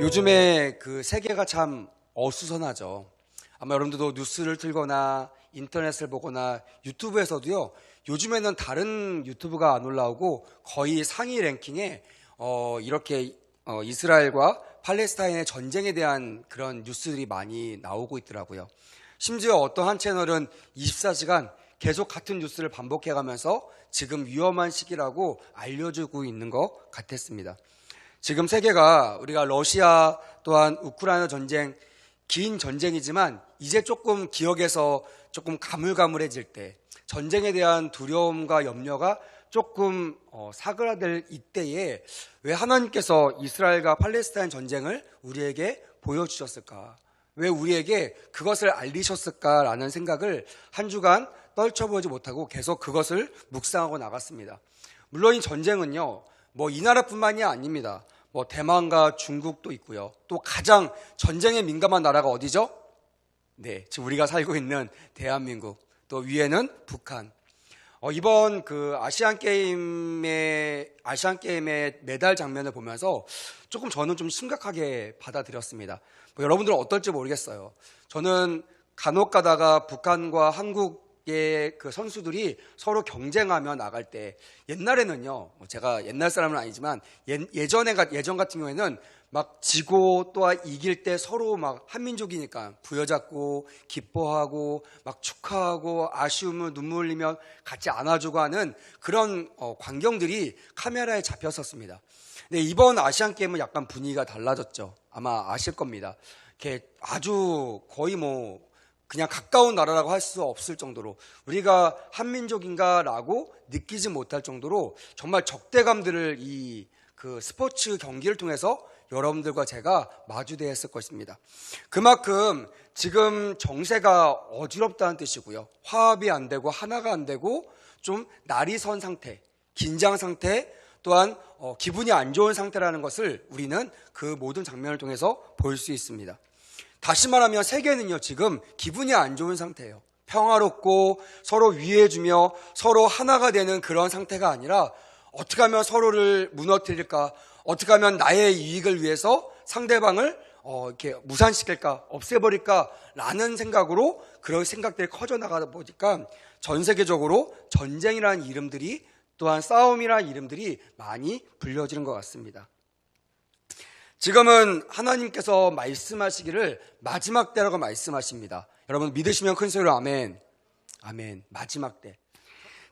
요즘에 그 세계가 참 어수선하죠. 아마 여러분들도 뉴스를 틀거나 인터넷을 보거나 유튜브에서도요, 요즘에는 다른 유튜브가 안 올라오고 거의 상위 랭킹에 이렇게 이스라엘과 팔레스타인의 전쟁에 대한 그런 뉴스들이 많이 나오고 있더라고요. 심지어 어떤 한 채널은 24시간 계속 같은 뉴스를 반복해가면서 지금 위험한 시기라고 알려주고 있는 것 같았습니다. 지금 세계가 우리가 러시아 또한 우크라이나 전쟁, 긴 전쟁이지만 이제 조금 기억에서 조금 가물가물해질 때, 전쟁에 대한 두려움과 염려가 조금 사그라들 이때에 왜 하나님께서 이스라엘과 팔레스타인 전쟁을 우리에게 보여주셨을까? 왜 우리에게 그것을 알리셨을까라는 생각을 한 주간 떨쳐보지 못하고 계속 그것을 묵상하고 나갔습니다. 물론 이 전쟁은요, 이 나라뿐만이 아닙니다. 대만과 중국도 있고요. 또 가장 전쟁에 민감한 나라가 어디죠? 네, 지금 우리가 살고 있는 대한민국. 또 위에는 북한. 이번 그 아시안 게임의 메달 장면을 보면서 조금 저는 좀 심각하게 받아들였습니다. 여러분들은 어떨지 모르겠어요. 저는 간혹 가다가 북한과 한국의 그 선수들이 서로 경쟁하며 나갈 때, 옛날에는요, 제가 옛날 사람은 아니지만 예전 같은 경우에는 막 지고 또 이길 때 서로 막 한민족이니까 부여잡고 기뻐하고 막 축하하고 아쉬움을 눈물 흘리며 같이 안아주고 하는 그런 광경들이 카메라에 잡혔었습니다. 근데 이번 아시안 게임은 약간 분위기가 달라졌죠. 아마 아실 겁니다. 이렇게 아주 거의 그냥 가까운 나라라고 할 수 없을 정도로 우리가 한민족인가라고 느끼지 못할 정도로 정말 적대감들을 이 그 스포츠 경기를 통해서 여러분들과 제가 마주대했을 것입니다. 그만큼 지금 정세가 어지럽다는 뜻이고요. 화합이 안 되고 하나가 안 되고 좀 날이 선 상태, 긴장 상태, 또한 기분이 안 좋은 상태라는 것을 우리는 그 모든 장면을 통해서 볼 수 있습니다. 다시 말하면 세계는요, 지금 기분이 안 좋은 상태예요. 평화롭고 서로 위해주며 서로 하나가 되는 그런 상태가 아니라 어떻게 하면 서로를 무너뜨릴까, 어떻게 하면 나의 이익을 위해서 상대방을 이렇게 무산시킬까, 없애버릴까 라는 생각으로 그런 생각들이 커져 나가다 보니까 전 세계적으로 전쟁이라는 이름들이, 또한 싸움이라는 이름들이 많이 불려지는 것 같습니다. 지금은 하나님께서 말씀하시기를 마지막 때라고 말씀하십니다. 여러분 믿으시면 큰 소리로 아멘. 아멘. 마지막 때.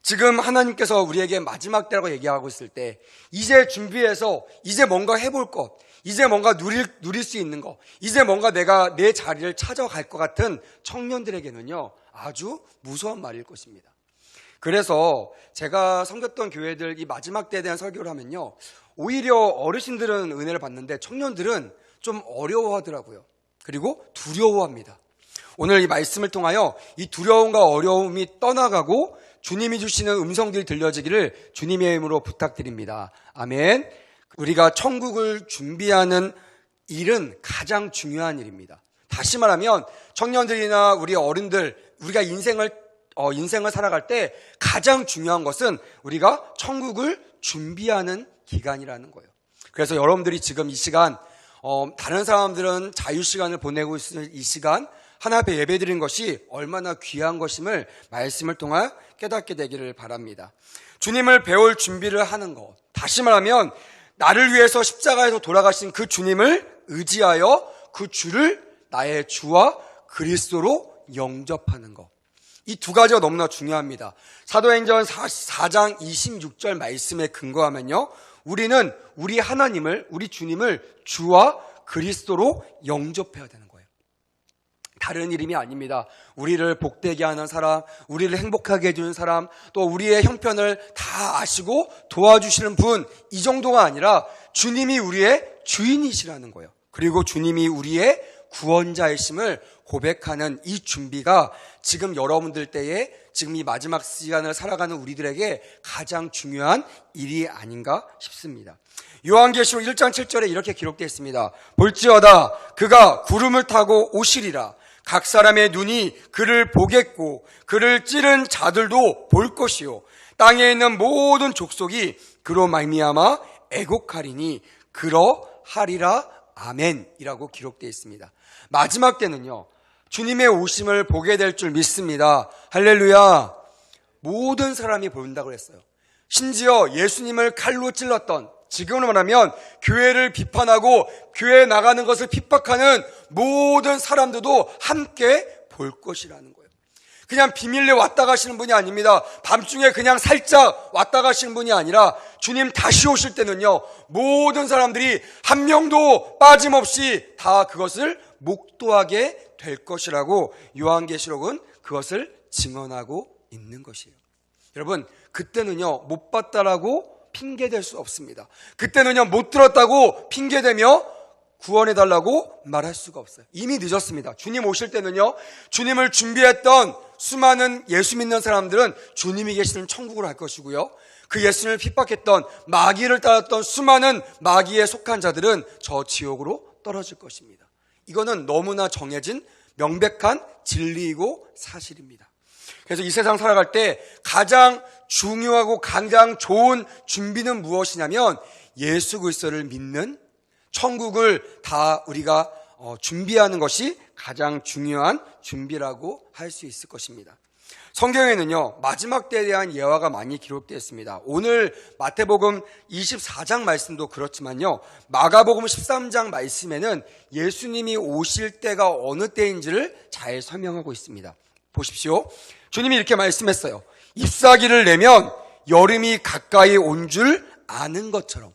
지금 하나님께서 우리에게 마지막 때라고 얘기하고 있을 때, 이제 준비해서 이제 뭔가 해볼 것, 이제 뭔가 누릴 수 있는 것, 이제 뭔가 내가 내 자리를 찾아갈 것 같은 청년들에게는요, 아주 무서운 말일 것입니다. 그래서 제가 섬겼던 교회들 이 마지막 때에 대한 설교를 하면요, 오히려 어르신들은 은혜를 받는데 청년들은 좀 어려워하더라고요. 그리고 두려워합니다. 오늘 이 말씀을 통하여 이 두려움과 어려움이 떠나가고 주님이 주시는 음성들이 들려지기를 주님의 이름으로 부탁드립니다. 아멘. 우리가 천국을 준비하는 일은 가장 중요한 일입니다. 다시 말하면 청년들이나 우리 어른들, 우리가 인생을 살아갈 때 가장 중요한 것은 우리가 천국을 준비하는 기간이라는 거예요. 그래서 여러분들이 지금 이 시간, 다른 사람들은 자유시간을 보내고 있는 이 시간, 하나 앞에 예배드린 것이 얼마나 귀한 것임을 말씀을 통해 깨닫게 되기를 바랍니다. 주님을 배울 준비를 하는 것, 다시 말하면 나를 위해서 십자가에서 돌아가신 그 주님을 의지하여 그 주를 나의 주와 그리스도로 영접하는 것, 이 두 가지가 너무나 중요합니다. 사도행전 4장 26절 말씀에 근거하면요, 우리는 우리 하나님을, 우리 주님을 주와 그리스도로 영접해야 되는 거예요. 다른 이름이 아닙니다. 우리를 복되게 하는 사람, 우리를 행복하게 해주는 사람, 또 우리의 형편을 다 아시고 도와주시는 분, 이 정도가 아니라 주님이 우리의 주인이시라는 거예요. 그리고 주님이 우리의 구원자이심을 고백하는 이 준비가 지금 여러분들 때에, 지금 이 마지막 시간을 살아가는 우리들에게 가장 중요한 일이 아닌가 싶습니다. 요한계시록 1장 7절에 이렇게 기록되어 있습니다. 볼지어다 그가 구름을 타고 오시리라. 각 사람의 눈이 그를 보겠고 그를 찌른 자들도 볼 것이요 땅에 있는 모든 족속이 그로 말미암아 애곡하리니 그러하리라. 아멘이라고 기록되어 있습니다. 마지막 때는요, 주님의 오심을 보게 될 줄 믿습니다. 할렐루야. 모든 사람이 본다고 했어요. 심지어 예수님을 칼로 찔렀던, 지금으로 말하면 교회를 비판하고 교회에 나가는 것을 핍박하는 모든 사람들도 함께 볼 것이라는 거예요. 그냥 비밀리에 왔다 가시는 분이 아닙니다. 밤중에 그냥 살짝 왔다 가시는 분이 아니라 주님 다시 오실 때는요, 모든 사람들이 한 명도 빠짐없이 다 그것을 목도하게 될 것이라고 요한계시록은 그것을 증언하고 있는 것이에요. 여러분, 그때는요, 못 봤다라고 핑계댈 수 없습니다. 그때는요, 못 들었다고 핑계대며 구원해달라고 말할 수가 없어요. 이미 늦었습니다. 주님 오실 때는요, 주님을 준비했던 수많은 예수 믿는 사람들은 주님이 계시는 천국을 할 것이고요, 그 예수님을 핍박했던 마귀를 따랐던 수많은 마귀에 속한 자들은 저 지옥으로 떨어질 것입니다. 이거는 너무나 정해진 명백한 진리이고 사실입니다. 그래서 이 세상 살아갈 때 가장 중요하고 가장 좋은 준비는 무엇이냐면 예수 그리스도를 믿는, 천국을 다 우리가 준비하는 것이 가장 중요한 준비라고 할 수 있을 것입니다. 성경에는요, 마지막 때에 대한 예화가 많이 기록되어 있습니다. 오늘 마태복음 24장 말씀도 그렇지만요, 마가복음 13장 말씀에는 예수님이 오실 때가 어느 때인지를 잘 설명하고 있습니다. 보십시오. 주님이 이렇게 말씀했어요. 잎사귀를 내면 여름이 가까이 온 줄 아는 것처럼.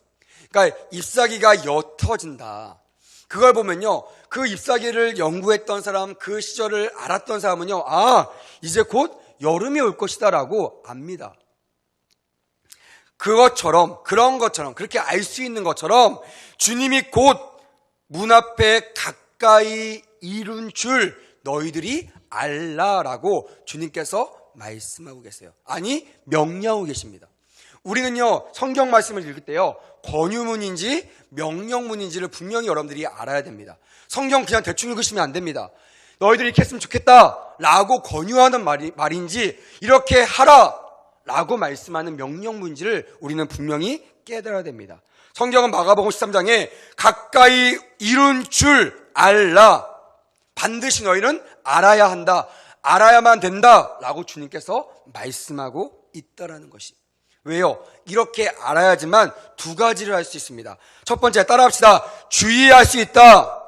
그러니까 잎사귀가 옅어진다. 그걸 보면요, 그 잎사귀를 연구했던 사람, 그 시절을 알았던 사람은요, 이제 곧 여름이 올 것이다 라고 압니다. 그것처럼, 그런 것처럼, 그렇게 알 수 있는 것처럼 주님이 곧 문 앞에 가까이 이룬 줄 너희들이 알라라고 주님께서 말씀하고 계세요. 아니, 명령하고 계십니다. 우리는요, 성경 말씀을 읽을 때요, 권유문인지 명령문인지를 분명히 여러분들이 알아야 됩니다. 성경 그냥 대충 읽으시면 안 됩니다. 너희들이 이렇게 했으면 좋겠다 라고 권유하는 말인지, 이렇게 하라 라고 말씀하는 명령문인지를 우리는 분명히 깨달아야 됩니다. 성경은 마가복음 13장에 가까이 이룬 줄 알라, 반드시 너희는 알아야 한다, 알아야만 된다 라고 주님께서 말씀하고 있다라는 것이. 왜요? 이렇게 알아야지만 두 가지를 할 수 있습니다. 첫 번째, 따라합시다. 주의할 수 있다.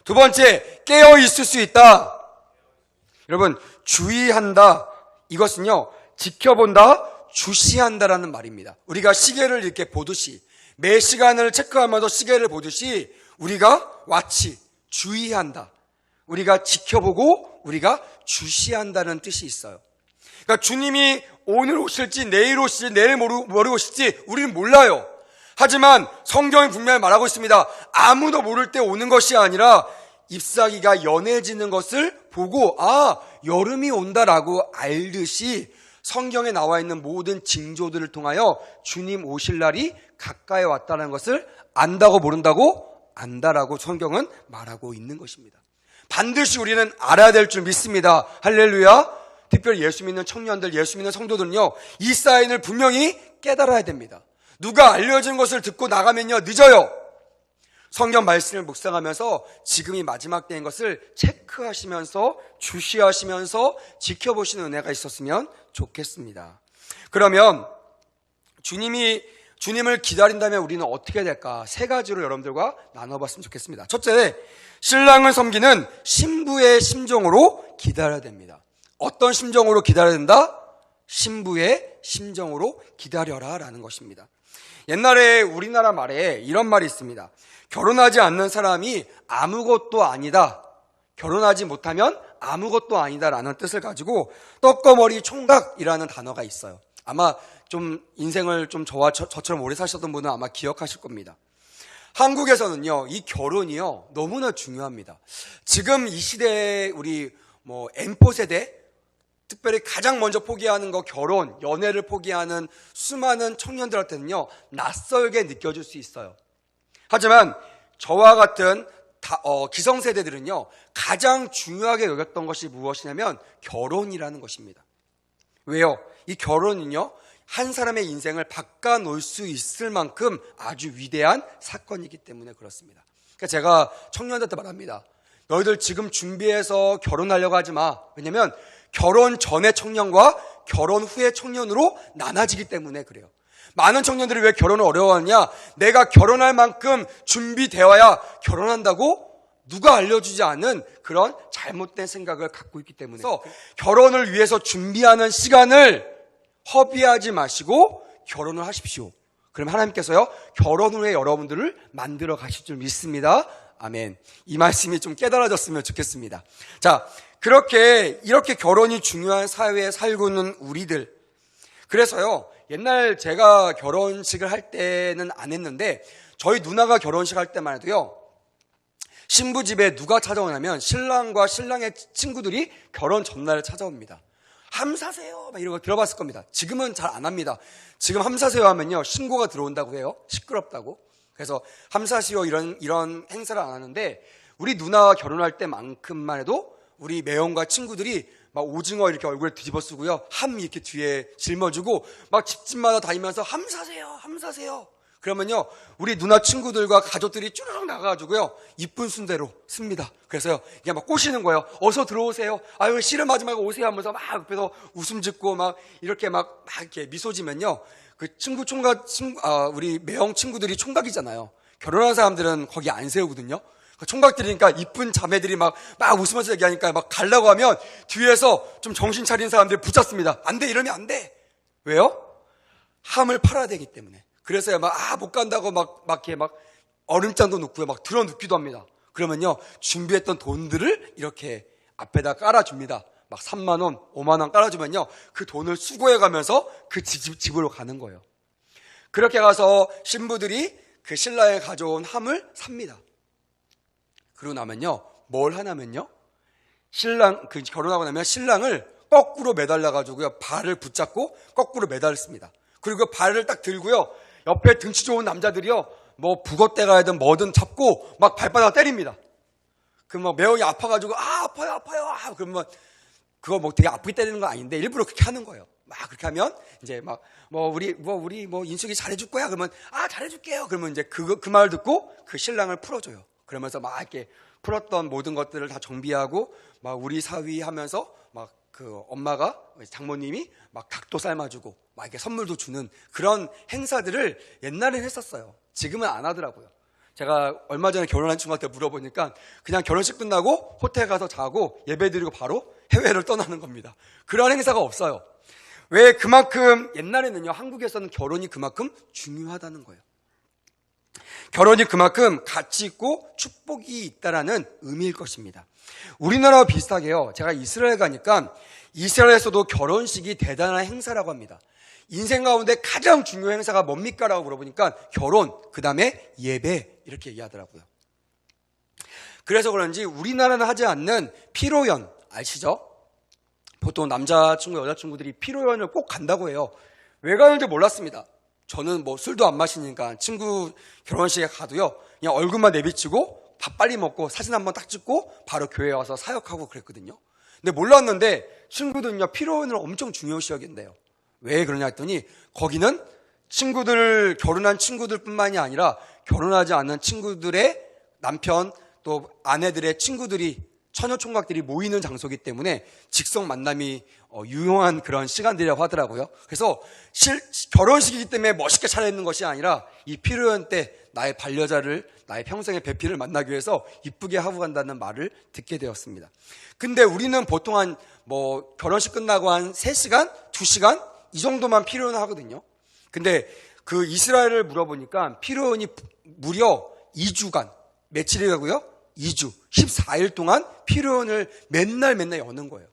두 번째, 깨어 있을 수 있다. 여러분, 주의한다, 이것은요, 지켜본다, 주시한다라는 말입니다. 우리가 시계를 이렇게 보듯이, 매 시간을 체크하면서 시계를 보듯이 우리가 watch, 주의한다, 우리가 지켜보고 우리가 주시한다는 뜻이 있어요. 그러니까 주님이 오늘 오실지 내일 오실지 내일 모레 오실지 우리는 몰라요. 하지만 성경이 분명히 말하고 있습니다. 아무도 모를 때 오는 것이 아니라 잎사귀가 연해지는 것을 보고 여름이 온다라고 알듯이 성경에 나와 있는 모든 징조들을 통하여 주님 오실 날이 가까이 왔다는 것을 안다고 모른다고? 안다라고 성경은 말하고 있는 것입니다. 반드시 우리는 알아야 될 줄 믿습니다. 할렐루야. 특별히 예수 믿는 청년들, 예수 믿는 성도들은요, 이 사인을 분명히 깨달아야 됩니다. 누가 알려준 것을 듣고 나가면요, 늦어요. 성경 말씀을 묵상하면서 지금이 마지막 때인 것을 체크하시면서 주시하시면서 지켜보시는 은혜가 있었으면 좋겠습니다. 그러면 주님을 기다린다면 우리는 어떻게 될까? 세 가지로 여러분들과 나눠봤으면 좋겠습니다. 첫째, 신랑을 섬기는 신부의 심정으로 기다려야 됩니다. 어떤 심정으로 기다려야 된다? 신부의 심정으로 기다려라 라는 것입니다. 옛날에 우리나라 말에 이런 말이 있습니다. 결혼하지 않는 사람이 아무것도 아니다, 결혼하지 못하면 아무것도 아니다 라는 뜻을 가지고 떡거머리 총각이라는 단어가 있어요. 아마 좀 인생을 좀 저처럼 오래 사셨던 분은 아마 기억하실 겁니다. 한국에서는요, 이 결혼이요, 너무나 중요합니다. 지금 이 시대에 우리 M4 세대, 특별히 가장 먼저 포기하는 거 결혼, 연애를 포기하는 수많은 청년들한테는요, 낯설게 느껴질 수 있어요. 하지만 저와 같은 기성세대들은요, 가장 중요하게 여겼던 것이 무엇이냐면 결혼이라는 것입니다. 왜요? 이 결혼은요, 한 사람의 인생을 바꿔놓을 수 있을 만큼 아주 위대한 사건이기 때문에 그렇습니다. 그러니까 제가 청년들한테 말합니다. 너희들 지금 준비해서 결혼하려고 하지 마. 왜냐면 결혼 전의 청년과 결혼 후의 청년으로 나눠지기 때문에 그래요. 많은 청년들이 왜 결혼을 어려워하느냐? 내가 결혼할 만큼 준비되어야 결혼한다고 누가 알려주지 않은 그런 잘못된 생각을 갖고 있기 때문에, 그래서 결혼을 위해서 준비하는 시간을 허비하지 마시고 결혼을 하십시오. 그럼 하나님께서요, 결혼 후에 여러분들을 만들어 가실 줄 믿습니다. 아멘. 이 말씀이 좀 깨달아졌으면 좋겠습니다. 자, 이렇게 결혼이 중요한 사회에 살고 있는 우리들. 그래서요, 옛날 제가 결혼식을 할 때는 안 했는데, 저희 누나가 결혼식 할 때만 해도요, 신부 집에 누가 찾아오냐면 신랑과 신랑의 친구들이 결혼 전날에 찾아옵니다. 함사세요 막 이런 거 들어봤을 겁니다. 지금은 잘 안 합니다. 지금 함사세요 하면요, 신고가 들어온다고 해요. 시끄럽다고. 그래서 함사시오 이런 행사를 안 하는데, 우리 누나가 결혼할 때만큼만 해도 우리 매형과 친구들이 막 오징어 이렇게 얼굴에 뒤집어 쓰고요, 함 이렇게 뒤에 짊어지고 막 집집마다 다니면서 함사세요 함사세요. 그러면요, 우리 누나 친구들과 가족들이 쭈르륵 나가가지고요, 이쁜 순대로 씁니다. 그래서요, 그냥 막 꼬시는 거예요. 어서 들어오세요. 아유, 씨름하지 말고 오세요 하면서 막 옆에서 웃음 짓고 막 이렇게 막 이렇게 미소 지면요, 그 우리 매형 친구들이 총각이잖아요. 결혼한 사람들은 거기 안 세우거든요. 총각들이니까 이쁜 자매들이 막 웃으면서 얘기하니까 막 가려고 하면 뒤에서 좀 정신 차린 사람들이 붙잡습니다. 안 돼, 이러면 안 돼. 왜요? 함을 팔아야 되기 때문에. 그래서야 못 간다고 이렇게 얼음장도 놓고요, 막 들어 눕기도 합니다. 그러면요, 준비했던 돈들을 이렇게 앞에다 깔아줍니다. 막 3만 원, 5만 원 깔아주면요, 그 돈을 수고해 가면서 그 집으로 가는 거예요. 그렇게 가서 신부들이 그 신랑이 가져온 함을 삽니다. 그러고 나면요, 뭘 하냐면요, 결혼하고 나면 신랑을 거꾸로 매달려가지고요, 발을 붙잡고 거꾸로 매달습니다. 그리고 발을 딱 들고요, 옆에 등치 좋은 남자들이요, 뭐 북어대 가야든 뭐든 잡고 막 발바닥 때립니다. 그럼 매형이 아파가지고 아파요. 그러면 그거 되게 아프게 때리는 건 아닌데 일부러 그렇게 하는 거예요. 막 그렇게 하면 이제 우리 인숙이 잘해줄 거야. 그러면 잘해줄게요. 그러면 이제 그 말 듣고 그 신랑을 풀어줘요. 그러면서 막 이렇게 풀었던 모든 것들을 다 정비하고 막 우리 사위 하면서 막 그 엄마가, 장모님이 막 닭도 삶아주고 막 이렇게 선물도 주는 그런 행사들을 옛날엔 했었어요. 지금은 안 하더라고요. 제가 얼마 전에 결혼한 친구한테 물어보니까 그냥 결혼식 끝나고 호텔 가서 자고 예배 드리고 바로 해외를 떠나는 겁니다. 그런 행사가 없어요. 왜? 그만큼 옛날에는요, 한국에서는 결혼이 그만큼 중요하다는 거예요. 결혼이 그만큼 가치 있고 축복이 있다라는 의미일 것입니다. 우리나라와 비슷하게요, 제가 이스라엘 가니까 이스라엘에서도 결혼식이 대단한 행사라고 합니다. 인생 가운데 가장 중요한 행사가 뭡니까? 라고 물어보니까 결혼, 그 다음에 예배, 이렇게 얘기하더라고요. 그래서 그런지 우리나라는 하지 않는 피로연, 아시죠? 보통 남자친구, 여자친구들이 피로연을 꼭 간다고 해요. 왜 가는지 몰랐습니다. 저는 술도 안 마시니까 친구 결혼식에 가도요, 그냥 얼굴만 내비치고 밥 빨리 먹고 사진 한번 딱 찍고 바로 교회에 와서 사역하고 그랬거든요. 근데 몰랐는데 친구들은요, 피로연을 엄청 중요시 여긴대요. 왜 그러냐 했더니 거기는 결혼한 친구들뿐만이 아니라 결혼하지 않은 친구들의 남편, 또 아내들의 친구들이, 처녀총각들이 모이는 장소이기 때문에 직성 만남이 유용한 그런 시간들이라고 하더라고요. 그래서 결혼식이기 때문에 멋있게 차려입는 것이 아니라 이 피로연 때 나의 반려자를, 나의 평생의 배필을 만나기 위해서 이쁘게 하고 간다는 말을 듣게 되었습니다. 근데 우리는 보통 결혼식 끝나고 한 3시간, 2시간 이 정도만 피로연을 하거든요. 근데 그 이스라엘을 물어보니까 피로연이 무려 2주간, 며칠이라고요? 2주, 14일 동안 피로연을 맨날 여는 거예요.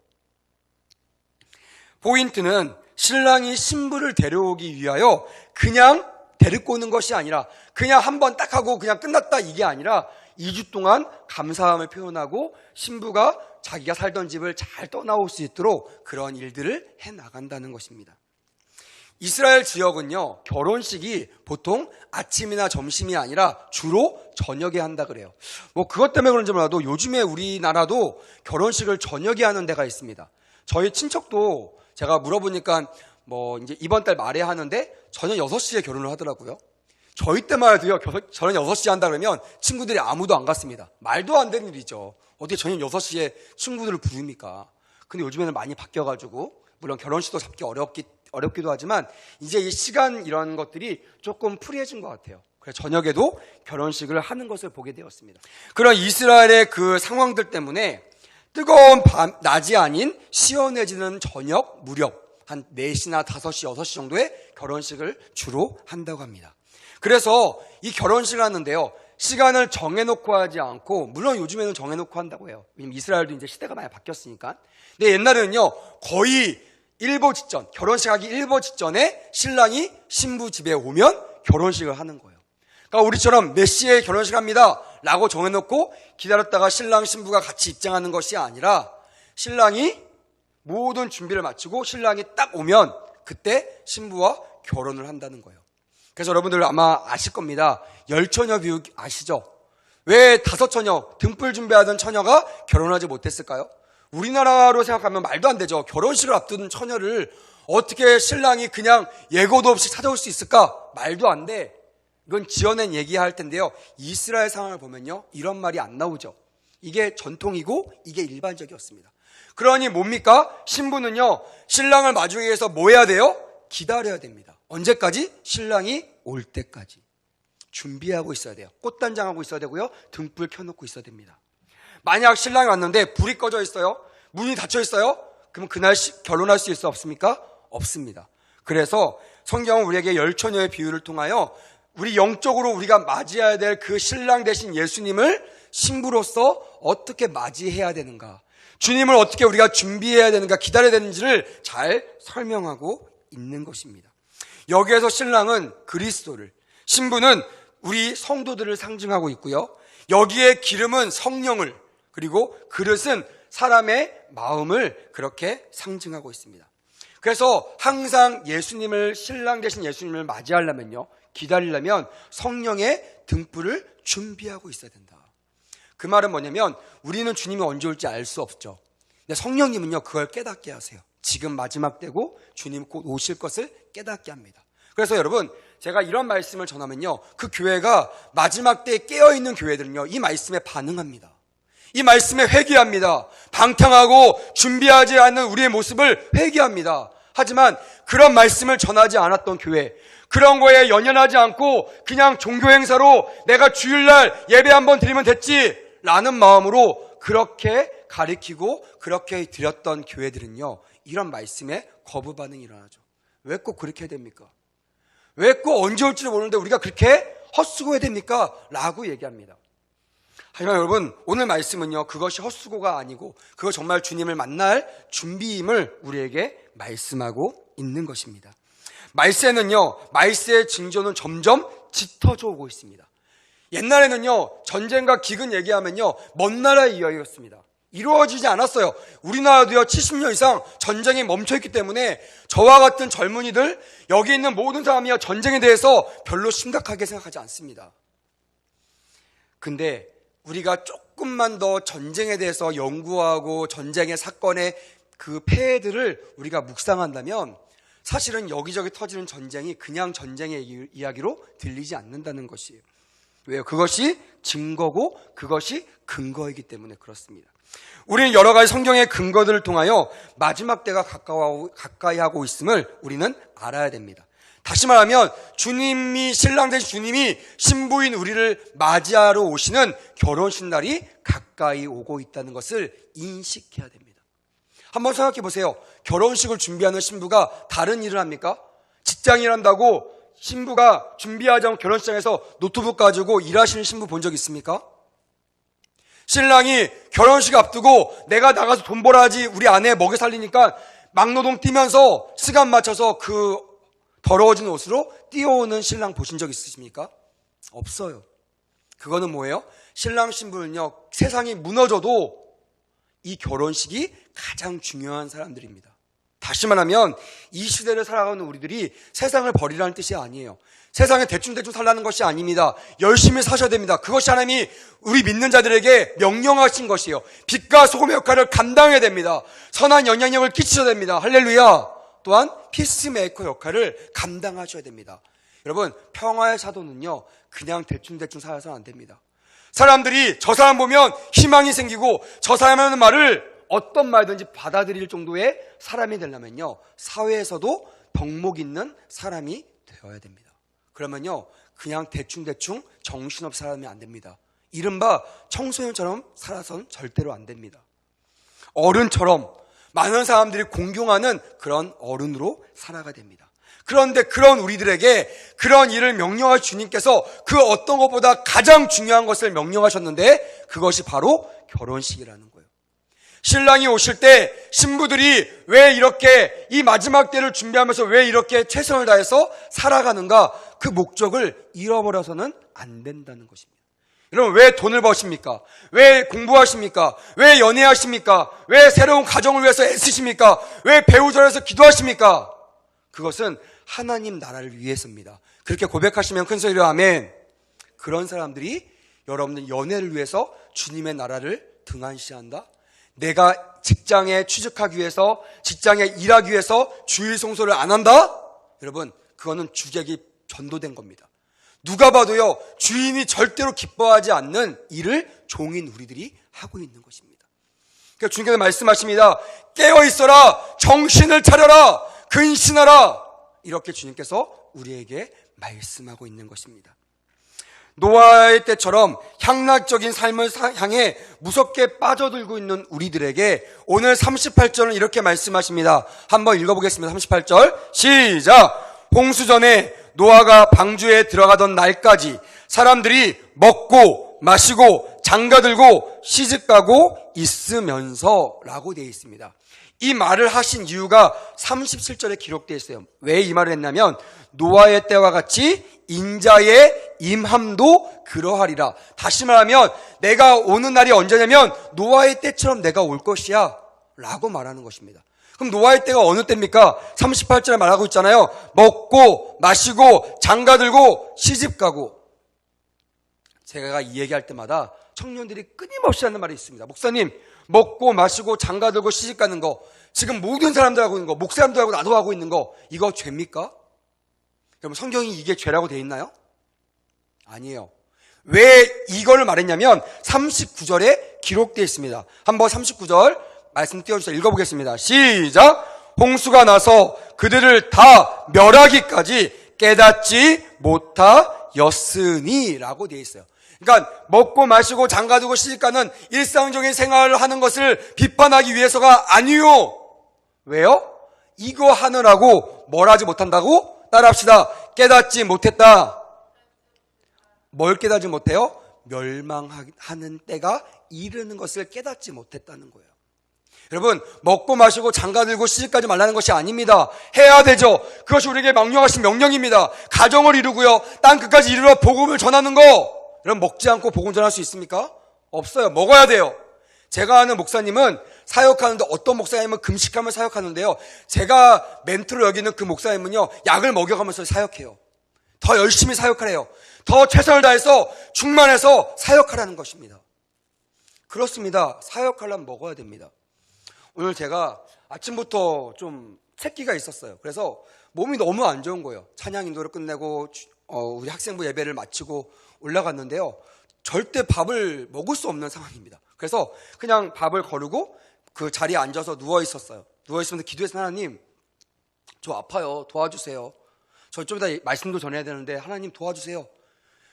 포인트는 신랑이 신부를 데려오기 위하여 그냥 데리고 오는 것이 아니라, 그냥 한번 딱 하고 그냥 끝났다, 이게 아니라 2주 동안 감사함을 표현하고 신부가 자기가 살던 집을 잘 떠나올 수 있도록 그런 일들을 해나간다는 것입니다. 이스라엘 지역은요, 결혼식이 보통 아침이나 점심이 아니라 주로 저녁에 한다 그래요. 그것 때문에 그런지 몰라도 요즘에 우리나라도 결혼식을 저녁에 하는 데가 있습니다. 저희 친척도 제가 물어보니까 이제 이번 달 말에 하는데 저녁 6시에 결혼을 하더라고요. 저희 때만 해도요, 저녁 6시에 한다 그러면 친구들이 아무도 안 갔습니다. 말도 안 되는 일이죠. 어떻게 저녁 6시에 친구들을 부릅니까? 근데 요즘에는 많이 바뀌어가지고, 물론 결혼식도 잡기 어렵기도 하지만, 이제 이 시간 이런 것들이 조금 프리해진 것 같아요. 그래서 저녁에도 결혼식을 하는 것을 보게 되었습니다. 그런 이스라엘의 그 상황들 때문에 뜨거운 낮이 아닌 시원해지는 저녁 무렵, 한 4시나 5시, 6시 정도에 결혼식을 주로 한다고 합니다. 그래서 이 결혼식을 하는데요, 시간을 정해놓고 하지 않고, 물론 요즘에는 정해놓고 한다고 해요. 왜냐면 이스라엘도 이제 시대가 많이 바뀌었으니까. 근데 옛날에는요, 거의 일보 직전, 결혼식 하기 일보 직전에 신랑이 신부 집에 오면 결혼식을 하는 거예요. 그러니까 우리처럼 몇 시에 결혼식 합니다 라고 정해놓고 기다렸다가 신랑 신부가 같이 입장하는 것이 아니라, 신랑이 모든 준비를 마치고 신랑이 딱 오면 그때 신부와 결혼을 한다는 거예요. 그래서 여러분들 아마 아실 겁니다. 열처녀 비유 아시죠? 왜 5처녀, 등불 준비하던 처녀가 결혼하지 못했을까요? 우리나라로 생각하면 말도 안 되죠. 결혼식을 앞두는 처녀를 어떻게 신랑이 그냥 예고도 없이 찾아올 수 있을까? 말도 안 돼. 이건 지어낸 얘기할 텐데요. 이스라엘 상황을 보면요, 이런 말이 안 나오죠. 이게 전통이고 이게 일반적이었습니다. 그러니 뭡니까? 신부는요, 신랑을 마주하기 위해서 뭐 해야 돼요? 기다려야 됩니다. 언제까지? 신랑이 올 때까지. 준비하고 있어야 돼요. 꽃단장하고 있어야 되고요, 등불 켜놓고 있어야 됩니다. 만약 신랑이 왔는데 불이 꺼져 있어요, 문이 닫혀 있어요, 그럼 그날 결혼할 수 있어 없습니까? 없습니다. 그래서 성경은 우리에게 열처녀의 비유를 통하여 우리 영적으로 우리가 맞이해야 될 그 신랑 대신 예수님을 신부로서 어떻게 맞이해야 되는가, 주님을 어떻게 우리가 준비해야 되는가, 기다려야 되는지를 잘 설명하고 있는 것입니다. 여기에서 신랑은 그리스도를, 신부는 우리 성도들을 상징하고 있고요, 여기에 기름은 성령을, 그리고 그릇은 사람의 마음을 그렇게 상징하고 있습니다. 그래서 항상 예수님을, 신랑 대신 예수님을 맞이하려면요, 기다리려면 성령의 등불을 준비하고 있어야 된다. 그 말은 뭐냐면 우리는 주님이 언제 올지 알 수 없죠. 근데 성령님은요, 그걸 깨닫게 하세요. 지금 마지막 때고 주님 곧 오실 것을 깨닫게 합니다. 그래서 여러분, 제가 이런 말씀을 전하면요, 그 교회가 마지막 때에 깨어있는 교회들은요, 이 말씀에 반응합니다. 이 말씀에 회개합니다. 방탕하고 준비하지 않는 우리의 모습을 회개합니다. 하지만 그런 말씀을 전하지 않았던 교회, 그런 거에 연연하지 않고 그냥 종교 행사로 내가 주일날 예배 한번 드리면 됐지 라는 마음으로 그렇게 가리키고 그렇게 드렸던 교회들은요, 이런 말씀에 거부 반응이 일어나죠. 왜 꼭 그렇게 해야 됩니까? 왜 꼭 언제 올지를 모르는데 우리가 그렇게 헛수고해야 됩니까? 라고 얘기합니다. 하지만 여러분, 오늘 말씀은요, 그것이 헛수고가 아니고 그거 정말 주님을 만날 준비임을 우리에게 말씀하고 있는 것입니다. 말세는요, 말세의 징조는 점점 짙어져 오고 있습니다. 옛날에는요, 전쟁과 기근 얘기하면요, 먼 나라의 이야기였습니다. 이루어지지 않았어요. 우리나라도요, 70년 이상 전쟁이 멈춰있기 때문에 저와 같은 젊은이들, 여기 있는 모든 사람이요, 전쟁에 대해서 별로 심각하게 생각하지 않습니다. 근데 우리가 조금만 더 전쟁에 대해서 연구하고 전쟁의 사건의 그 폐해들을 우리가 묵상한다면 사실은 여기저기 터지는 전쟁이 그냥 전쟁의 이야기로 들리지 않는다는 것이에요. 왜요? 그것이 증거고 그것이 근거이기 때문에 그렇습니다. 우리는 여러 가지 성경의 근거들을 통하여 마지막 때가 가까이 하고 있음을 우리는 알아야 됩니다. 다시 말하면 주님이, 신랑 되신 주님이 신부인 우리를 맞이하러 오시는 결혼식 날이 가까이 오고 있다는 것을 인식해야 됩니다. 한번 생각해 보세요. 결혼식을 준비하는 신부가 다른 일을 합니까? 직장일 한다고 신부가 준비하지 않고 결혼식장에서 노트북 가지고 일하시는 신부 본 적 있습니까? 신랑이 결혼식 앞두고 내가 나가서 돈 벌어야지 우리 아내 먹여 살리니까 막노동 뛰면서 시간 맞춰서 그 더러워진 옷으로 뛰어오는 신랑 보신 적 있으십니까? 없어요. 그거는 뭐예요? 신랑 신부는요, 세상이 무너져도 이 결혼식이 가장 중요한 사람들입니다. 다시 말하면 이 시대를 살아가는 우리들이 세상을 버리라는 뜻이 아니에요. 세상에 대충대충 살라는 것이 아닙니다. 열심히 사셔야 됩니다. 그것이 하나님이 우리 믿는 자들에게 명령하신 것이에요. 빛과 소금의 역할을 감당해야 됩니다. 선한 영향력을 끼치셔야 됩니다. 할렐루야. 또한 피스메이커 역할을 감당하셔야 됩니다. 여러분, 평화의 사도는요, 그냥 대충대충 살아서는 안 됩니다. 사람들이 저 사람 보면 희망이 생기고 저 사람 하는 말을 어떤 말든지 받아들일 정도의 사람이 되려면요, 사회에서도 덕목 있는 사람이 되어야 됩니다. 그러면요, 그냥 대충대충 정신없이 살아면 안 됩니다. 이른바 청소년처럼 살아서는 절대로 안 됩니다. 어른처럼 많은 사람들이 공경하는 그런 어른으로 살아가야 됩니다. 그런데 그런 우리들에게 그런 일을 명령할 주님께서 그 어떤 것보다 가장 중요한 것을 명령하셨는데, 그것이 바로 결혼식이라는 거예요. 신랑이 오실 때 신부들이 왜 이렇게 이 마지막 때를 준비하면서 왜 이렇게 최선을 다해서 살아가는가, 그 목적을 잃어버려서는 안 된다는 것입니다. 여러분, 왜 돈을 버십니까? 왜 공부하십니까? 왜 연애하십니까? 왜 새로운 가정을 위해서 애쓰십니까? 왜 배우자를 위해서 기도하십니까? 그것은 하나님 나라를 위해서입니다. 그렇게 고백하시면 큰 소리로 아멘. 그런 사람들이 여러분들 연애를 위해서 주님의 나라를 등한시한다? 내가 직장에 취직하기 위해서, 직장에 일하기 위해서 주일 성소를 안 한다? 여러분, 그거는 주객이 전도된 겁니다. 누가 봐도요, 주인이 절대로 기뻐하지 않는 일을 종인 우리들이 하고 있는 것입니다. 그러니까 주님께서 말씀하십니다. 깨어있어라, 정신을 차려라, 근신하라. 이렇게 주님께서 우리에게 말씀하고 있는 것입니다. 노아의 때처럼 향락적인 삶을 향해 무섭게 빠져들고 있는 우리들에게 오늘 38절은 이렇게 말씀하십니다. 한번 읽어보겠습니다. 38절 시작. 홍수전에 노아가 방주에 들어가던 날까지 사람들이 먹고 마시고 장가들고 시집가고 있으면서 라고 되어 있습니다. 이 말을 하신 이유가 37절에 기록되어 있어요. 왜 이 말을 했냐면, 노아의 때와 같이 인자의 임함도 그러하리라. 다시 말하면 내가 오는 날이 언제냐면 노아의 때처럼 내가 올 것이야 라고 말하는 것입니다. 그럼 노아의 때가 어느 때입니까? 38절에 말하고 있잖아요. 먹고 마시고 장가들고 시집가고. 제가 이 얘기할 때마다 청년들이 끊임없이 하는 말이 있습니다. 목사님, 먹고 마시고 장가들고 시집가는 거, 지금 모든 사람들 하고 있는 거, 목사님도 하고 나도 하고 있는 거, 이거 죄입니까? 여러분, 성경이 이게 죄라고 되어 있나요? 아니에요. 왜 이거를 말했냐면 39절에 기록되어 있습니다. 한번 39절 말씀 띄워주세요. 읽어보겠습니다. 시작. 홍수가 나서 그들을 다 멸하기까지 깨닫지 못하였으니 라고 되어 있어요. 그러니까 먹고 마시고 장가두고 시집가는 일상적인 생활을 하는 것을 비판하기 위해서가 아니요. 왜요? 이거 하느라고 뭘 하지 못한다고? 따라합시다. 깨닫지 못했다. 뭘 깨닫지 못해요? 멸망하는 때가 이르는 것을 깨닫지 못했다는 거예요. 여러분, 먹고 마시고 장가들고 시집가지 말라는 것이 아닙니다. 해야 되죠. 그것이 우리에게 명령하신 명령입니다. 가정을 이루고요, 땅 끝까지 이르러 복음을 전하는 거. 여러분, 먹지 않고 복음 전할 수 있습니까? 없어요. 먹어야 돼요. 제가 아는 목사님은 사역하는데, 어떤 목사님은 금식하며 사역하는데요, 제가 멘토로 여기는 그 목사님은요, 약을 먹여가면서 사역해요. 더 열심히 사역하래요. 더 최선을 다해서 충만해서 사역하라는 것입니다. 그렇습니다. 사역하려면 먹어야 됩니다. 오늘 제가 아침부터 좀 새끼가 있었어요. 그래서 몸이 너무 안 좋은 거예요. 찬양 인도를 끝내고 우리 학생부 예배를 마치고 올라갔는데요, 절대 밥을 먹을 수 없는 상황입니다. 그래서 그냥 밥을 거르고 그 자리에 앉아서 누워 있었어요. 누워 있으면서 기도해서, 하나님, 저 아파요. 도와주세요. 저 좀 이따 말씀도 전해야 되는데 하나님 도와주세요.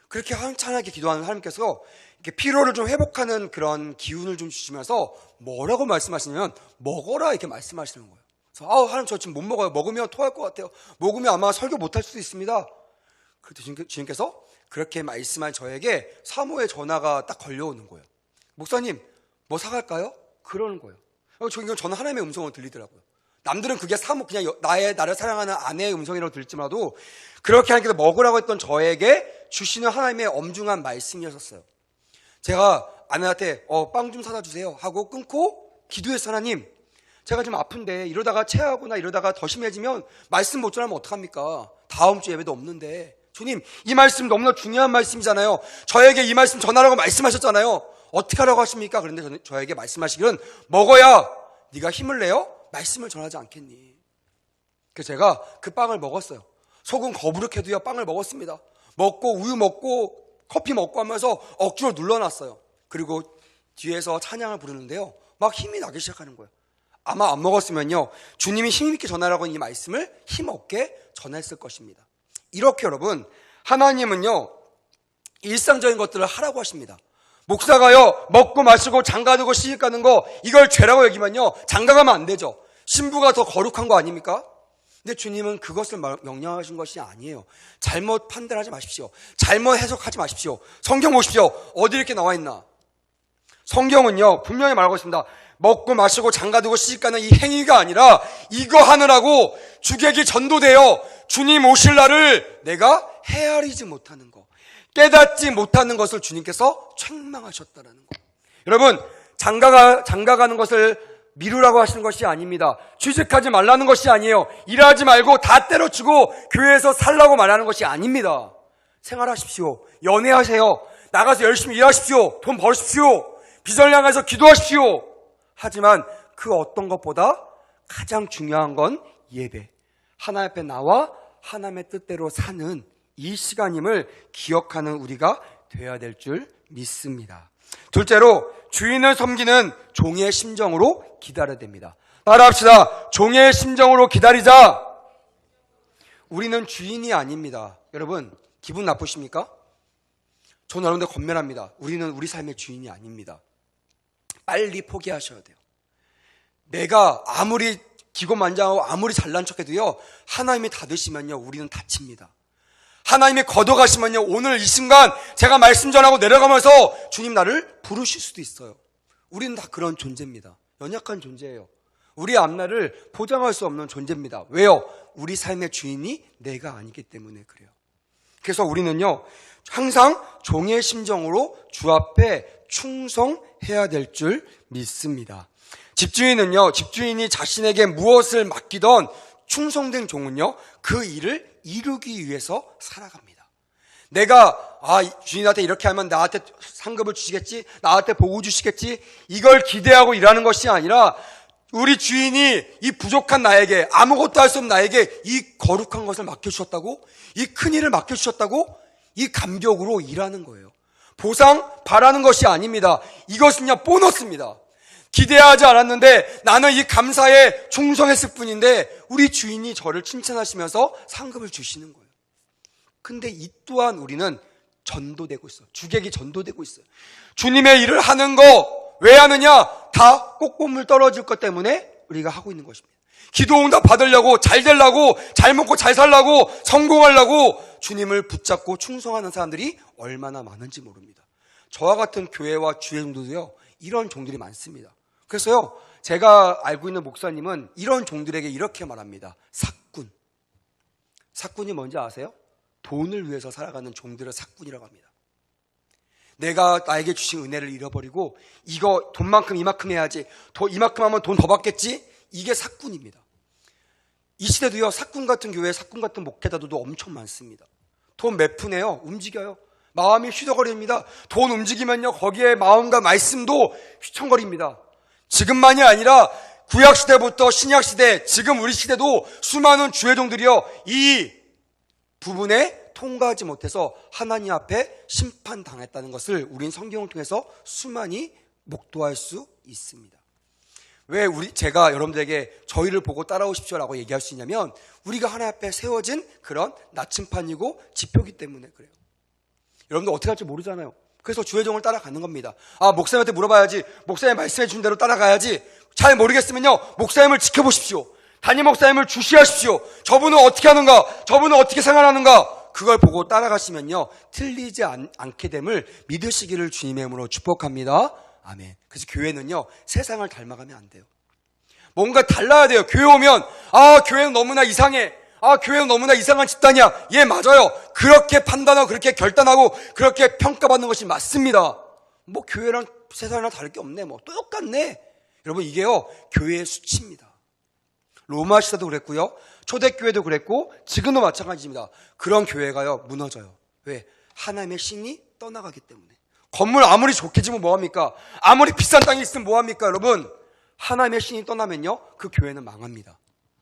그렇게 한참하게 기도하는 하나님께서 이렇게 피로를 좀 회복하는 그런 기운을 좀 주시면서 뭐라고 말씀하시냐면 먹어라 이렇게 말씀하시는 거예요. 그래서 하나님, 저 지금 못 먹어요. 먹으면 토할 것 같아요. 먹으면 아마 설교 못할 수도 있습니다. 그랬더니 주님께서 그렇게 말씀한 저에게 사모의 전화가 딱 걸려오는 거예요. 목사님, 뭐 사갈까요? 그러는 거예요. 저는 하나님의 음성을 들리더라고요. 남들은 그게 사모, 그냥 나를 사랑하는 아내의 음성이라고 들릴지라도 그렇게 하나님께서 먹으라고 했던 저에게 주시는 하나님의 엄중한 말씀이었어요. 제가 아내한테 빵 좀 사다 주세요 하고 끊고 기도했어. 하나님, 제가 좀 아픈데 이러다가 체하거나 이러다가 더 심해지면 말씀 못 전하면 어떡합니까? 다음 주 예배도 없는데. 주님, 이 말씀 너무나 중요한 말씀이잖아요. 저에게 이 말씀 전하라고 말씀하셨잖아요. 어떻게 하라고 하십니까? 그런데 저에게 말씀하시기는, 먹어야 네가 힘을 내요? 말씀을 전하지 않겠니? 그래서 제가 그 빵을 먹었어요. 속은 거부룩해도요 빵을 먹었습니다. 먹고 우유 먹고 커피 먹고 하면서 억지로 눌러놨어요. 그리고 뒤에서 찬양을 부르는데요, 막 힘이 나기 시작하는 거예요. 아마 안 먹었으면요 주님이 힘있게 전하라고 이 말씀을 힘없게 전했을 것입니다. 이렇게 여러분, 하나님은요 일상적인 것들을 하라고 하십니다. 목사가요 먹고 마시고 장가들고 시집 가는 거 이걸 죄라고 여기면요 장가가면 안 되죠. 신부가 더 거룩한 거 아닙니까? 근데 주님은 그것을 명령하신 것이 아니에요. 잘못 판단하지 마십시오. 잘못 해석하지 마십시오. 성경 보십시오. 어디 이렇게 나와 있나? 성경은요 분명히 말하고 있습니다. 먹고 마시고 장가들고 시집가는 이 행위가 아니라 이거 하느라고 주객이 전도되어 주님 오실 날을 내가 헤아리지 못하는 거, 깨닫지 못하는 것을 주님께서 책망하셨다는 거. 여러분, 장가가는 것을 미루라고 하시는 것이 아닙니다. 취직하지 말라는 것이 아니에요. 일하지 말고 다 때려치고 교회에서 살라고 말하는 것이 아닙니다. 생활하십시오. 연애하세요. 나가서 열심히 일하십시오. 돈 벌십시오. 비전을 향해서 기도하십시오. 하지만 그 어떤 것보다 가장 중요한 건 예배. 하나님 앞에 나와 하나님의 뜻대로 사는 이 시간임을 기억하는 우리가 되어야 될 줄 믿습니다. 둘째로, 주인을 섬기는 종의 심정으로 기다려야 됩니다. 따라합시다. 종의 심정으로 기다리자. 우리는 주인이 아닙니다. 여러분, 기분 나쁘십니까? 저는 여러분들 권면합니다. 우리는 우리 삶의 주인이 아닙니다. 빨리 포기하셔야 돼요. 내가 아무리 기고만장하고 아무리 잘난 척해도요 하나님이 닫으시면요 우리는 다칩니다. 하나님이 걷어가시면요 오늘 이 순간 제가 말씀 전하고 내려가면서 주님 나를 부르실 수도 있어요. 우리는 다 그런 존재입니다. 연약한 존재예요. 우리의 앞날을 보장할 수 없는 존재입니다. 왜요? 우리 삶의 주인이 내가 아니기 때문에 그래요. 그래서 우리는요 항상 종의 심정으로 주 앞에 충성해야 될 줄 믿습니다. 집주인이 자신에게 무엇을 맡기던 충성된 종은요 그 일을 이루기 위해서 살아갑니다. 내가 주인한테 이렇게 하면 나한테 상급을 주시겠지, 나한테 복을 주시겠지, 이걸 기대하고 일하는 것이 아니라 우리 주인이 이 부족한 나에게, 아무것도 할 수 없는 나에게 이 거룩한 것을 맡겨주셨다고, 이 큰 일을 맡겨주셨다고 이 감격으로 일하는 거예요. 보상 바라는 것이 아닙니다. 이것은요 보너스입니다. 기대하지 않았는데 나는 이 감사에 충성했을 뿐인데 우리 주인이 저를 칭찬하시면서 상급을 주시는 거예요. 근데 이 또한 우리는 전도되고 있어요. 주객이 전도되고 있어요. 주님의 일을 하는 거 왜 하느냐? 다 꽃고물 떨어질 것 때문에 우리가 하고 있는 것입니다. 기도 응답 받으려고, 잘 되려고, 잘 먹고 잘 살려고, 성공하려고 주님을 붙잡고 충성하는 사람들이 얼마나 많은지 모릅니다. 저와 같은 교회와 주행도도요 이런 종들이 많습니다. 그래서요 제가 알고 있는 목사님은 이런 종들에게 이렇게 말합니다. 사꾼이 뭔지 아세요? 돈을 위해서 살아가는 종들을 사꾼이라고 합니다. 내가 나에게 주신 은혜를 잃어버리고 이거 돈만큼 이만큼 해야지, 이만큼 하면 돈 더 받겠지, 이게 사꾼입니다. 이 시대도요 사꾼 같은 교회, 사꾼 같은 목회자들도 엄청 많습니다. 돈 몇 푼에요 움직여요. 마음이 휘덕거립니다. 돈 움직이면요 거기에 마음과 말씀도 휘청거립니다. 지금만이 아니라 구약시대부터 신약시대, 지금 우리 시대도 수많은 주회종들이요 이 부분에 통과하지 못해서 하나님 앞에 심판당했다는 것을 우린 성경을 통해서 수많이 목도할 수 있습니다. 왜 제가 여러분들에게 저희를 보고 따라오십시오라고 얘기할 수 있냐면 우리가 하나님 앞에 세워진 그런 나침판이고 지표기 때문에 그래요. 여러분들 어떻게 할지 모르잖아요. 그래서 주회종을 따라가는 겁니다. 목사님한테 물어봐야지, 목사님 말씀해 준 대로 따라가야지. 잘 모르겠으면요 목사님을 지켜보십시오. 담임 목사님을 주시하십시오. 저분은 어떻게 하는가, 저분은 어떻게 생활하는가, 그걸 보고 따라가시면요 틀리지 않게 됨을 믿으시기를 주님의 이름으로 축복합니다. 아멘. 그래서 교회는요 세상을 닮아가면 안 돼요. 뭔가 달라야 돼요. 교회 오면 교회는 너무나 이상해, 교회는 너무나 이상한 집단이야. 예, 맞아요. 그렇게 판단하고 그렇게 결단하고 그렇게 평가받는 것이 맞습니다. 뭐 교회랑 세상이랑 다를 게 없네, 뭐 똑같네. 여러분 이게요 교회의 수치입니다. 로마 시대도 그랬고요 초대교회도 그랬고 지금도 마찬가지입니다. 그런 교회가요 무너져요. 왜? 하나님의 신이 떠나가기 때문에. 건물 아무리 좋게 지면 뭐합니까? 아무리 비싼 땅이 있으면 뭐합니까? 여러분, 하나님의 신이 떠나면요 그 교회는 망합니다.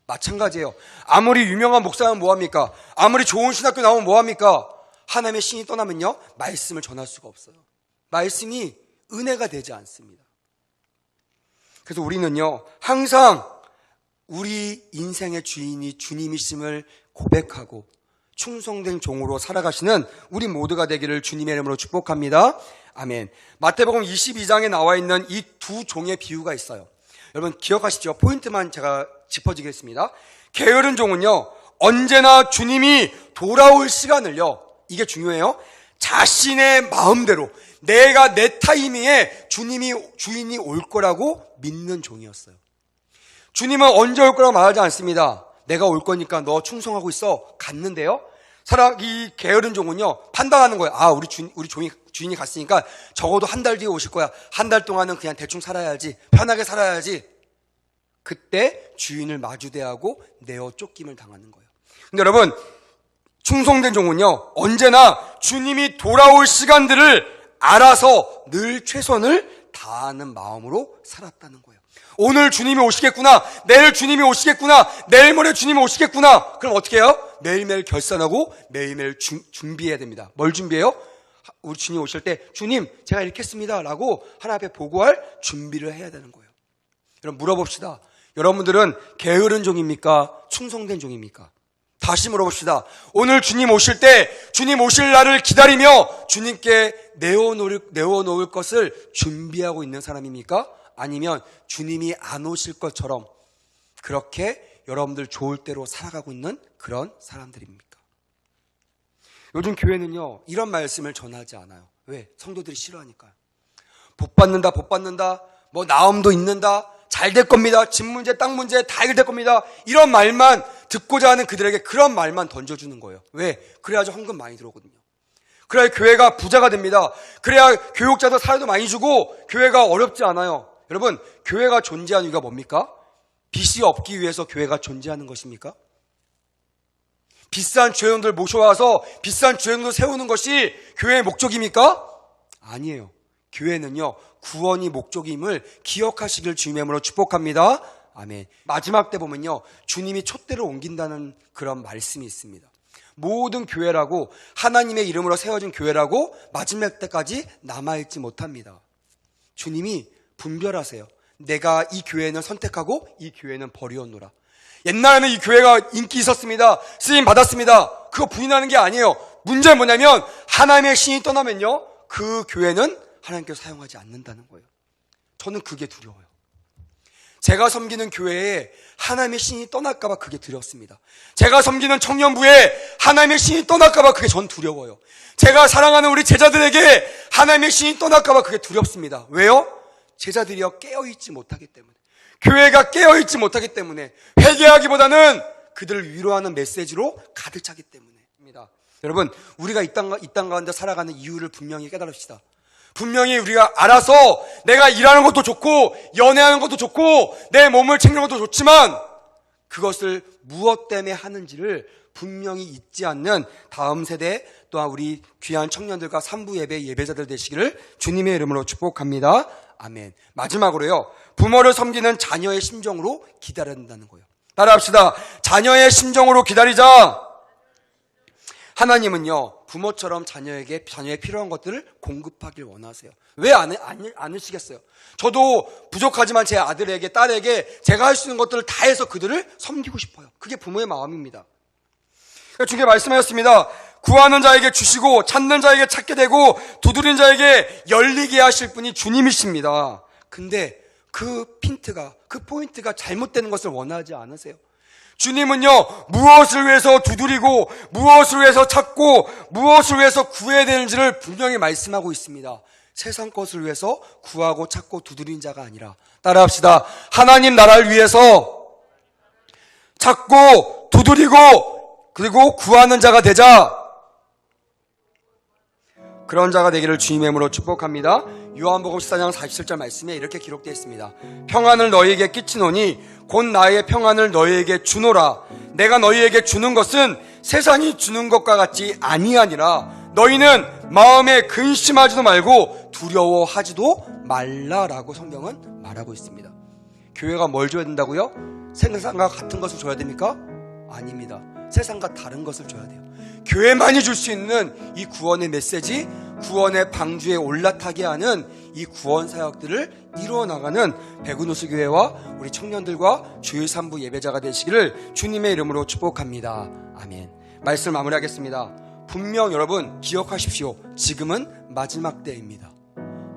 마찬가지예요. 아무리 유명한 목사면 뭐합니까? 아무리 좋은 신학교 나오면 뭐합니까? 하나님의 신이 떠나면요, 말씀을 전할 수가 없어요. 말씀이 은혜가 되지 않습니다. 그래서 우리는요, 항상 우리 인생의 주인이 주님이심을 고백하고 충성된 종으로 살아가시는 우리 모두가 되기를 주님의 이름으로 축복합니다. 아멘. 마태복음 22장에 나와 있는 이 두 종의 비유가 있어요. 여러분 기억하시죠? 포인트만 제가 짚어주겠습니다. 게으른 종은요, 언제나 주님이 돌아올 시간을요, 이게 중요해요, 자신의 마음대로 내가 내 타이밍에 주인이 올 거라고 믿는 종이었어요. 주님은 언제 올 거라고 말하지 않습니다. 내가 올 거니까 너 충성하고 있어. 갔는데요, 이 게으른 종은요, 판단하는 거예요. 아, 우리 주인이 갔으니까 적어도 한 달 뒤에 오실 거야. 한 달 동안은 그냥 대충 살아야지, 편하게 살아야지. 그때 주인을 마주대하고 내어 쫓김을 당하는 거예요. 근데 여러분, 충성된 종은요, 언제나 주님이 돌아올 시간들을 알아서 늘 최선을 다하는 마음으로 살았다는 거예요. 오늘 주님이 오시겠구나, 내일 주님이 오시겠구나, 내일 모레 주님이 오시겠구나. 그럼 어떻게 해요? 매일매일 결산하고 매일매일 준비해야 됩니다. 뭘 준비해요? 우리 주님 오실 때 주님 제가 이렇게 했습니다 라고 하나님 앞에 보고할 준비를 해야 되는 거예요. 여러분 물어봅시다. 여러분들은 게으른 종입니까? 충성된 종입니까? 다시 물어봅시다. 오늘 주님 오실 때 주님 오실 날을 기다리며 주님께 내어놓을 것을 준비하고 있는 사람입니까? 아니면 주님이 안 오실 것처럼 그렇게 여러분들 좋을 대로 살아가고 있는 그런 사람들입니까? 요즘 교회는요, 이런 말씀을 전하지 않아요. 왜? 성도들이 싫어하니까요. 복 받는다, 뭐 나음도 있는다, 잘 될 겁니다, 집 문제, 땅 문제 다 해결될 겁니다, 이런 말만 듣고자 하는 그들에게 그런 말만 던져주는 거예요. 왜? 그래야지 헌금 많이 들어오거든요. 그래야 교회가 부자가 됩니다. 그래야 교육자도 사회도 많이 주고 교회가 어렵지 않아요. 여러분, 교회가 존재하는 이유가 뭡니까? 빚이 없기 위해서 교회가 존재하는 것입니까? 비싼 주회원들 모셔와서 비싼 주회원들 세우는 것이 교회의 목적입니까? 아니에요. 교회는요, 구원이 목적임을 기억하시길 주님의 이름으로 축복합니다. 아멘. 마지막 때 보면요, 주님이 촛대를 옮긴다는 그런 말씀이 있습니다. 모든 교회라고, 하나님의 이름으로 세워진 교회라고 마지막 때까지 남아있지 못합니다. 주님이 분별하세요. 내가 이 교회는 선택하고 이 교회는 버리었노라. 옛날에는 이 교회가 인기 있었습니다, 쓰임 받았습니다, 그거 부인하는 게 아니에요. 문제는 뭐냐면 하나님의 신이 떠나면요, 그 교회는 하나님께서 사용하지 않는다는 거예요. 저는 그게 두려워요. 제가 섬기는 교회에 하나님의 신이 떠날까 봐 그게 두렵습니다. 제가 섬기는 청년부에 하나님의 신이 떠날까 봐 그게 전 두려워요. 제가 사랑하는 우리 제자들에게 하나님의 신이 떠날까 봐 그게 두렵습니다. 왜요? 제자들이요, 깨어있지 못하기 때문에, 교회가 깨어있지 못하기 때문에, 회개하기보다는 그들을 위로하는 메시지로 가득 차기 때문에입니다. 여러분, 우리가 이 땅 가운데 살아가는 이유를 분명히 깨달읍시다. 분명히 우리가 알아서 내가 일하는 것도 좋고 연애하는 것도 좋고 내 몸을 챙기는 것도 좋지만 그것을 무엇 때문에 하는지를 분명히 잊지 않는 다음 세대 또한 우리 귀한 청년들과 산부 예배자들 되시기를 주님의 이름으로 축복합니다. 아멘. 마지막으로요, 부모를 섬기는 자녀의 심정으로 기다려야 된다는 거예요. 따라합시다. 자녀의 심정으로 기다리자. 하나님은요, 부모처럼 자녀의 필요한 것들을 공급하길 원하세요. 왜 않으시겠어요? 저도 부족하지만 제 아들에게, 딸에게 제가 할 수 있는 것들을 다 해서 그들을 섬기고 싶어요. 그게 부모의 마음입니다. 주님께 말씀하셨습니다. 구하는 자에게 주시고 찾는 자에게 찾게 되고 두드리는 자에게 열리게 하실 분이 주님이십니다. 근데 그 포인트가 잘못되는 것을 원하지 않으세요. 주님은요, 무엇을 위해서 두드리고 무엇을 위해서 찾고 무엇을 위해서 구해야 되는지를 분명히 말씀하고 있습니다. 세상 것을 위해서 구하고 찾고 두드리는 자가 아니라, 따라합시다. 하나님 나라를 위해서 찾고 두드리고 그리고 구하는 자가 되자. 그런 자가 되기를 주님의 이름으로 축복합니다. 요한복음 14장 47절 말씀에 이렇게 기록되어 있습니다. 평안을 너희에게 끼치노니 곧 나의 평안을 너희에게 주노라. 내가 너희에게 주는 것은 세상이 주는 것과 같지 아니하니라. 너희는 마음에 근심하지도 말고 두려워하지도 말라라고 성경은 말하고 있습니다. 교회가 뭘 줘야 된다고요? 세상과 같은 것을 줘야 됩니까? 아닙니다. 세상과 다른 것을 줘야 돼요. 교회만이 줄 수 있는 이 구원의 메시지, 구원의 방주에 올라타게 하는 이 구원 사역들을 이루어 나가는 백운호수교회와 우리 청년들과 주일 3부 예배자가 되시기를 주님의 이름으로 축복합니다. 아멘. 말씀 마무리하겠습니다. 분명 여러분 기억하십시오. 지금은 마지막 때입니다.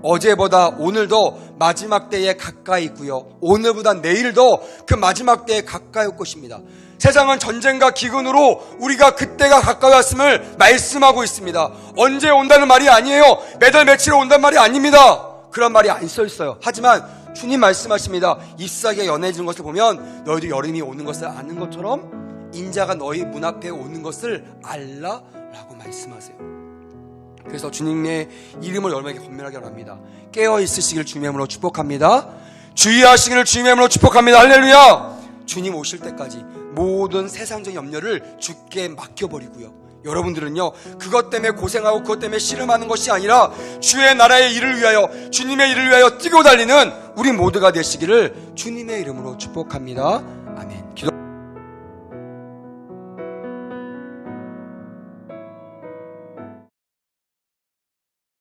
어제보다 오늘 더 마지막 때에 가까이 있고요. 오늘보다 내일 더 그 마지막 때에 가까이 올 것입니다. 세상은 전쟁과 기근으로 우리가 그때가 가까이 왔음을 말씀하고 있습니다. 언제 온다는 말이 아니에요. 매달 며칠에 온다는 말이 아닙니다. 그런 말이 안 써 있어요. 하지만 주님 말씀하십니다. 잎사귀가 연해지는 것을 보면 너희도 여름이 오는 것을 아는 것처럼 인자가 너희 문 앞에 오는 것을 알라 라고 말씀하세요. 그래서 주님의 이름을 여러분에게 건면하기 원합니다. 깨어 있으시길 주님의 이름으로 축복합니다. 주의하시기를 주님의 이름으로 축복합니다. 할렐루야. 주님 오실 때까지 모든 세상적 염려를 주께 맡겨버리고요. 여러분들은요, 그것 때문에 고생하고 그것 때문에 씨름하는 것이 아니라 주의 나라의 일을 위하여, 주님의 일을 위하여 뛰고 달리는 우리 모두가 되시기를 주님의 이름으로 축복합니다.